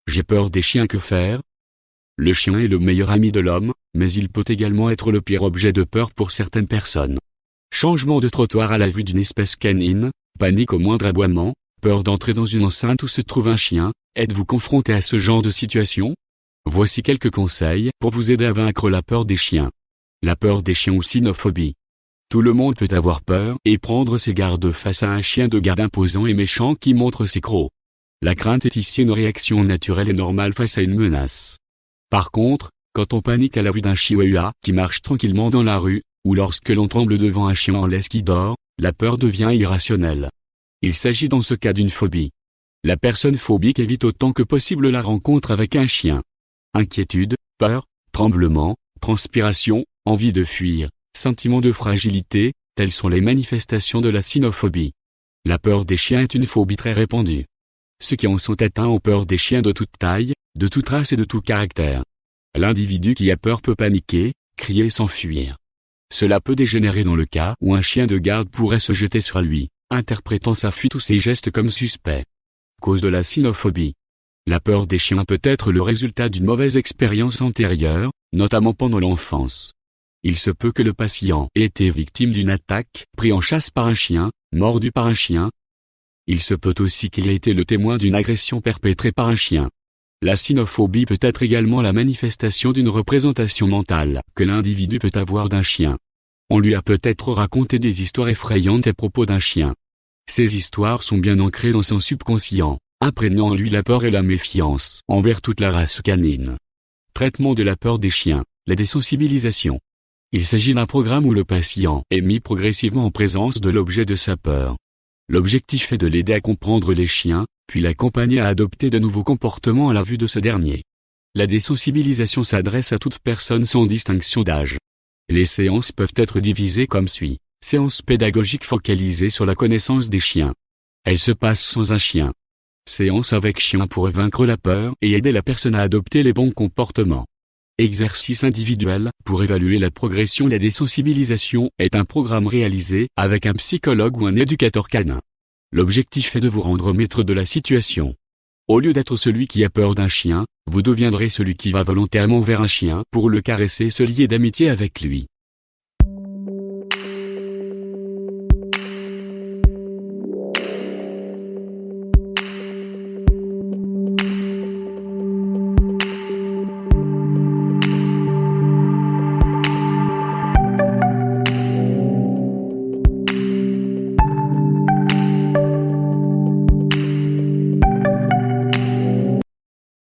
J'ai peur des chiens, que faire? Le chien est le meilleur ami de l'homme, mais il peut également être le pire objet de peur pour certaines personnes. Changement de trottoir à la vue d'une espèce canine, panique au moindre aboiement, peur d'entrer dans une enceinte où se trouve un chien. Êtes-vous confronté à ce genre de situation? Voici quelques conseils pour vous aider à vaincre la peur des chiens. La peur des chiens ou cynophobie. Tout le monde peut avoir peur et prendre ses gardes face à un chien de garde imposant et méchant qui montre ses crocs. La crainte est ici une réaction naturelle et normale face à une menace. Par contre, quand on panique à la vue d'un chihuahua qui marche tranquillement dans la rue, ou lorsque l'on tremble devant un chien en laisse qui dort, la peur devient irrationnelle. Il s'agit dans ce cas d'une phobie. La personne phobique évite autant que possible la rencontre avec un chien. Inquiétude, peur, tremblement, transpiration, envie de fuir, sentiment de fragilité, telles sont les manifestations de la cynophobie. La peur des chiens est une phobie très répandue. Ceux qui en sont atteints ont peur des chiens de toute taille, de toute race et de tout caractère. L'individu qui a peur peut paniquer, crier, s'enfuir. Cela peut dégénérer dans le cas où un chien de garde pourrait se jeter sur lui, interprétant sa fuite ou ses gestes comme suspects. Cause de la cynophobie. La peur des chiens peut être le résultat d'une mauvaise expérience antérieure, notamment pendant l'enfance. Il se peut que le patient ait été victime d'une attaque, pris en chasse par un chien, mordu par un chien. Il se peut aussi qu'il ait été le témoin d'une agression perpétrée par un chien. La cynophobie peut être également la manifestation d'une représentation mentale que l'individu peut avoir d'un chien. On lui a peut-être raconté des histoires effrayantes à propos d'un chien. Ces histoires sont bien ancrées dans son subconscient, imprégnant en lui la peur et la méfiance envers toute la race canine. Traitement de la peur des chiens, la désensibilisation. Il s'agit d'un programme où le patient est mis progressivement en présence de l'objet de sa peur. L'objectif est de l'aider à comprendre les chiens, puis l'accompagner à adopter de nouveaux comportements à la vue de ce dernier. La désensibilisation s'adresse à toute personne sans distinction d'âge. Les séances peuvent être divisées comme suit. Séance pédagogique focalisée sur la connaissance des chiens. Elle se passe sans un chien. Séance avec chien pour vaincre la peur et aider la personne à adopter les bons comportements. Exercice individuel pour évaluer la progression. La désensibilisation est un programme réalisé avec un psychologue ou un éducateur canin. L'objectif est de vous rendre maître de la situation. Au lieu d'être celui qui a peur d'un chien, vous deviendrez celui qui va volontairement vers un chien pour le caresser et se lier d'amitié avec lui.